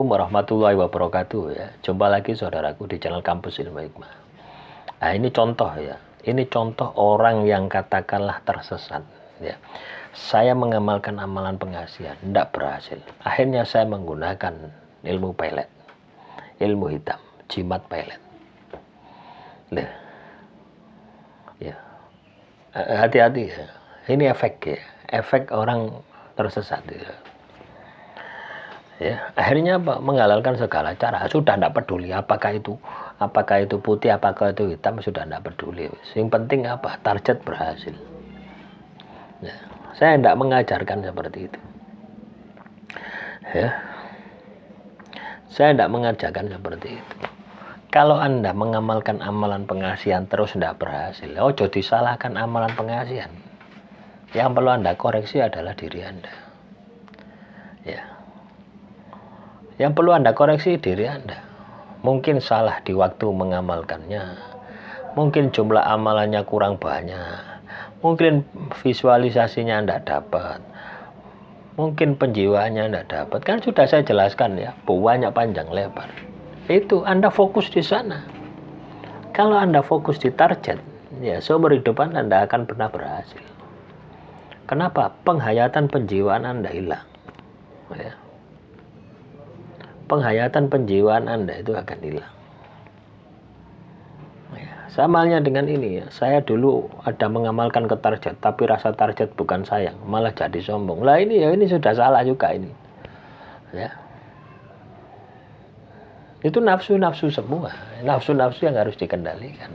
Warahmatullahi wabarakatuh ya. Jumpa lagi saudaraku di channel Kampus Ilmu Hikmah. Nah, ini contoh ya. Ini contoh orang yang katakanlah tersesat ya. Saya mengamalkan amalan pengasihan, tidak berhasil. Akhirnya saya menggunakan ilmu pelet, ilmu hitam, jimat pelet. Nah, ya. Hati-hati ya. Ini efek ya. Efek orang tersesat ya. Ya, akhirnya apa? Menghalalkan segala cara. Sudah tidak peduli apakah itu putih, apakah itu hitam, sudah tidak peduli. Yang penting apa? Target berhasil. Ya, saya tidak mengajarkan seperti itu. Ya, saya tidak mengajarkan seperti itu. Kalau Anda mengamalkan amalan pengasihan terus tidak berhasil, jadi salahkan amalan pengasihan. Yang perlu Anda koreksi adalah diri Anda. Ya. Yang perlu Anda koreksi diri Anda. Mungkin salah di waktu mengamalkannya. Mungkin jumlah amalannya kurang banyak. Mungkin visualisasinya Anda dapat. Mungkin penjiwaannya Anda dapat. Kan sudah saya jelaskan ya, banyak panjang lebar. Itu Anda fokus di sana. Kalau Anda fokus di target, ya seumur hidup Anda akan pernah berhasil. Kenapa? Penghayatan penjiwaan Anda hilang. Ya. Penghayatan penjiwaan Anda itu akan hilang. Ya, sama halnya dengan ini ya. Saya dulu ada mengamalkan ke target, tapi rasa target bukan sayang, malah jadi sombong. Lah ini ya, ini sudah salah juga ini. Ya. Itu nafsu-nafsu semua. Nafsu-nafsu yang harus dikendalikan.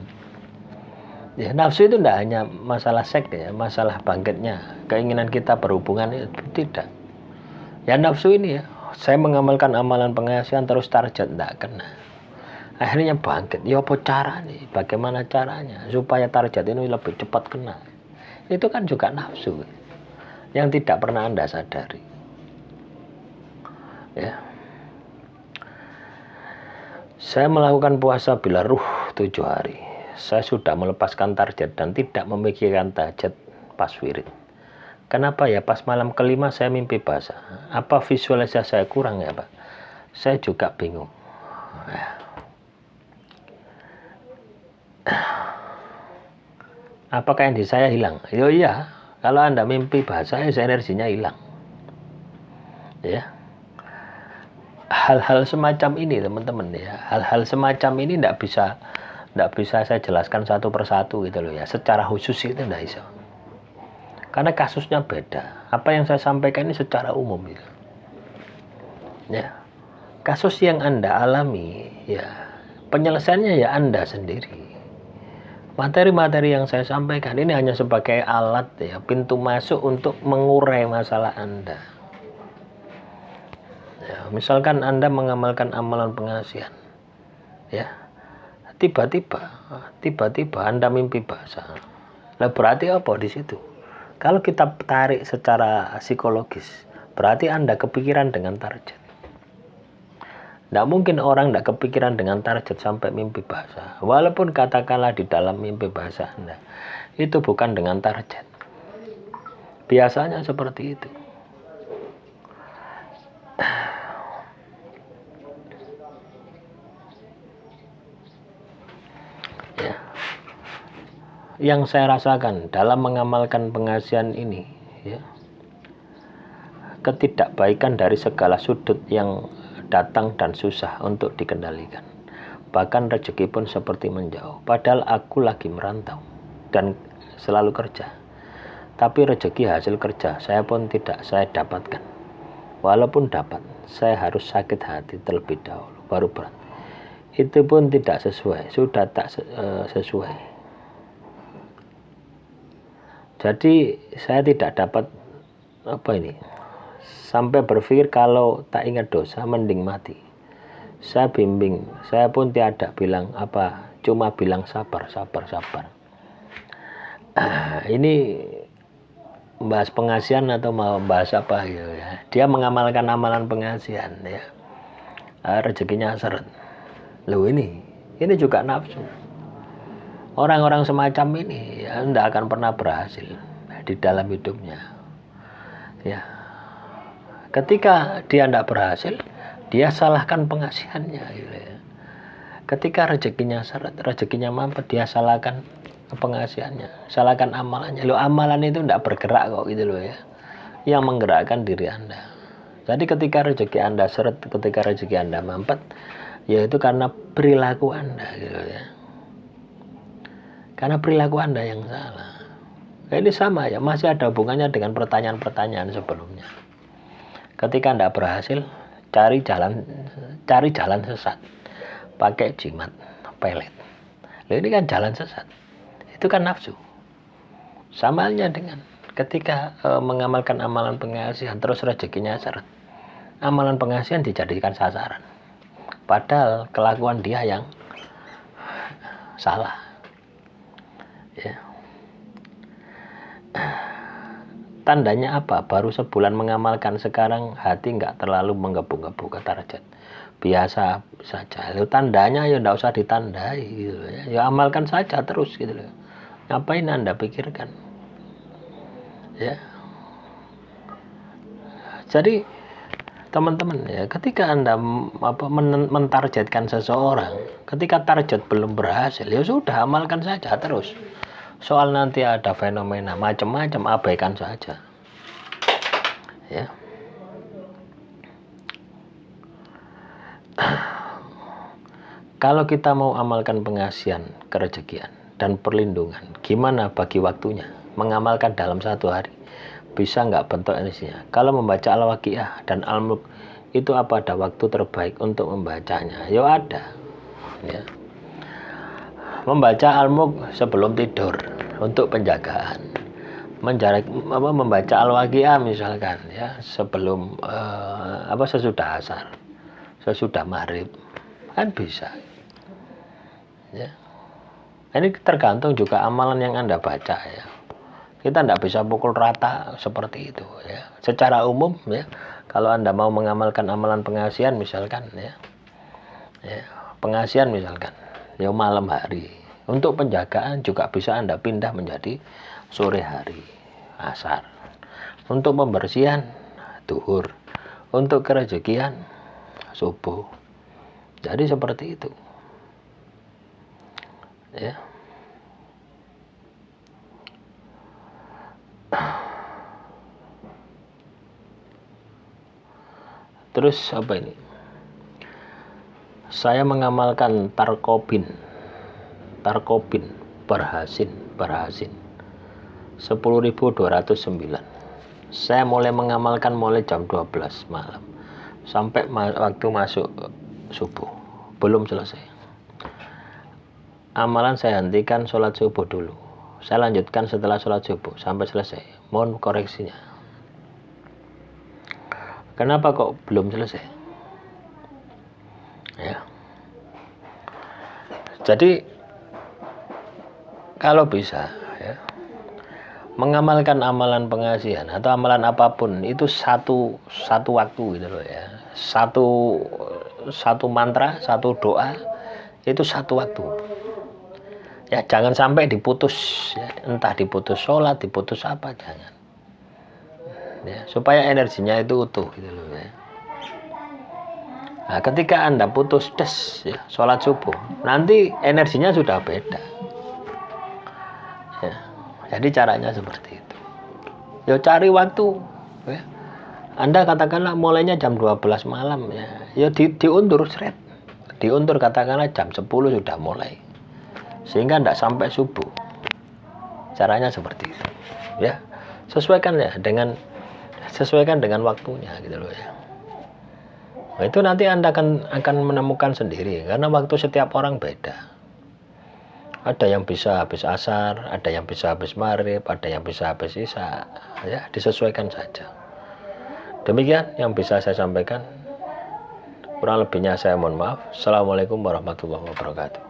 Ya, nafsu itu tidak hanya masalah seks ya, masalah bangkitnya, keinginan kita berhubungan itu tidak. Ya nafsu ini ya. Saya mengamalkan amalan pengasihan terus target tidak kena. Akhirnya bangkit. Ya apa cara nih? Bagaimana caranya supaya target ini lebih cepat kena? Itu kan juga nafsu yang tidak pernah Anda sadari. Ya. Saya melakukan puasa bila ruh 7 hari. Saya sudah melepaskan target dan tidak memikirkan target pas wirid. Kenapa ya pas malam kelima saya mimpi basah? Apa visualisasi saya kurang ya Pak? Saya juga bingung. Apakah yang di saya hilang? Yo iya, kalau Anda mimpi basah energinya hilang. Ya. Hal-hal semacam ini teman-teman ya. Hal-hal semacam ini tidak bisa saya jelaskan satu persatu gitu loh ya. Secara khusus itu tidak bisa. Karena kasusnya beda. Apa yang saya sampaikan ini secara umum gitu. Ya. Kasus yang Anda alami ya, penyelesaiannya ya Anda sendiri. Materi-materi yang saya sampaikan ini hanya sebagai alat ya, pintu masuk untuk mengurai masalah Anda. Ya, misalkan Anda mengamalkan amalan pengasihan. Ya. Tiba-tiba Anda mimpi basah. Nah, berarti apa di situ? Kalau kita tarik secara psikologis, berarti Anda kepikiran dengan target. Tidak mungkin orang tidak kepikiran dengan target sampai mimpi basah. Walaupun katakanlah di dalam mimpi basah Anda, itu bukan dengan target. Biasanya seperti itu. Ya. Yang saya rasakan dalam mengamalkan pengasihan ini ya, ketidakbaikan dari segala sudut yang datang dan susah untuk dikendalikan. Bahkan rezeki pun seperti menjauh. Padahal aku lagi merantau dan selalu kerja. Tapi rezeki hasil kerja saya pun tidak saya dapatkan. Walaupun dapat, saya harus sakit hati terlebih dahulu baru berat. Itu pun tidak sesuai, sudah tak sesuai. Jadi saya tidak dapat sampai berpikir kalau tak ingat dosa mending mati. Saya bimbing, saya pun tiada bilang apa, cuma bilang sabar. Ini bahas pengasihan atau mau bahas apa gitu ya. Dia mengamalkan amalan pengasihan ya. Rezekinya seret. Loh ini juga nafsu. Orang-orang semacam ini ya, tidak akan pernah berhasil di dalam hidupnya. Ya, ketika dia tidak berhasil, dia salahkan pengasihannya gitu ya. Ketika rezekinya seret, rezekinya mampet, dia salahkan pengasihannya, salahkan amalannya. Lo amalan itu tidak bergerak kok gitu loh ya. Yang menggerakkan diri Anda. Jadi ketika rezeki Anda seret, ketika rezeki Anda mampet, yaitu karena perilaku Anda gitu ya. Karena perilaku Anda yang salah. Ini sama ya, masih ada hubungannya dengan pertanyaan-pertanyaan sebelumnya. Ketika Anda berhasil, cari jalan sesat. Pakai jimat, pelet. Ini kan jalan sesat. Itu kan nafsu. Sama halnya dengan ketika mengamalkan amalan pengasihan terus rezekinya seret. Amalan pengasihan dijadikan sasaran. Padahal kelakuan dia yang salah. Ya. Tandanya apa? Baru sebulan mengamalkan, sekarang hati nggak terlalu menggebu-gebu ke target. Biasa saja. Lalu tandanya ya nggak usah ditandai gitu ya. Ya amalkan saja terus gitu loh. Ngapain Anda pikirkan? Ya. Jadi teman-teman ya, ketika Anda mentargetkan seseorang, ketika target belum berhasil, ya sudah amalkan saja terus. Soal nanti ada fenomena macam-macam, abaikan saja. Ya. Kalau kita mau amalkan pengasihan, kerezekian, dan perlindungan, gimana bagi waktunya? Mengamalkan dalam satu hari, bisa nggak bentuk energinya? Kalau membaca Al-Waqiah dan Al-Mulk, itu apa ada waktu terbaik untuk membacanya? Ya ada. Ya. Membaca Al-Mulk sebelum tidur untuk penjagaan. Membaca Al-Waqiah misalkan ya sebelum sesudah asar, sesudah maghrib, kan bisa. Ya. Ini tergantung juga amalan yang Anda baca ya. Kita tidak bisa pukul rata seperti itu ya. Secara umum ya, kalau Anda mau mengamalkan amalan pengasihan misalkan ya, pengasihan misalkan ya malam hari. Untuk penjagaan juga bisa Anda pindah menjadi sore hari, asar. Untuk pembersihan duhur. Untuk kerezekian subuh. Jadi seperti itu. Ya. Terus apa ini? Saya mengamalkan tarkobin berhasin 10.209. Saya mulai mengamalkan mulai jam 12 malam sampai waktu masuk subuh, belum selesai. Amalan saya hentikan sholat subuh dulu. Saya lanjutkan setelah sholat subuh sampai selesai. Mohon koreksinya. Kenapa kok belum selesai? Ya. Jadi kalau bisa ya, mengamalkan amalan pengasihan atau amalan apapun itu satu waktu gitu loh ya. Satu mantra, satu doa itu satu waktu. Ya jangan sampai diputus ya. Entah diputus sholat, diputus apa, jangan ya, supaya energinya itu utuh gitu loh ya. Nah, ketika Anda putus ya, sholat subuh, nanti energinya sudah beda ya. Jadi caranya seperti itu ya, cari waktu ya. Anda katakanlah mulainya jam 12 malam ya diundur diundur katakanlah jam 10 sudah mulai, sehingga tidak sampai subuh. Caranya seperti itu ya. Sesuaikan dengan waktunya gitu loh ya. Nah, itu nanti Anda akan menemukan sendiri, karena waktu setiap orang beda. Ada yang bisa habis asar, ada yang bisa habis maghrib, ada yang bisa habis isya ya, disesuaikan saja. Demikian yang bisa saya sampaikan. Kurang lebihnya saya mohon maaf. Assalamualaikum warahmatullahi wabarakatuh.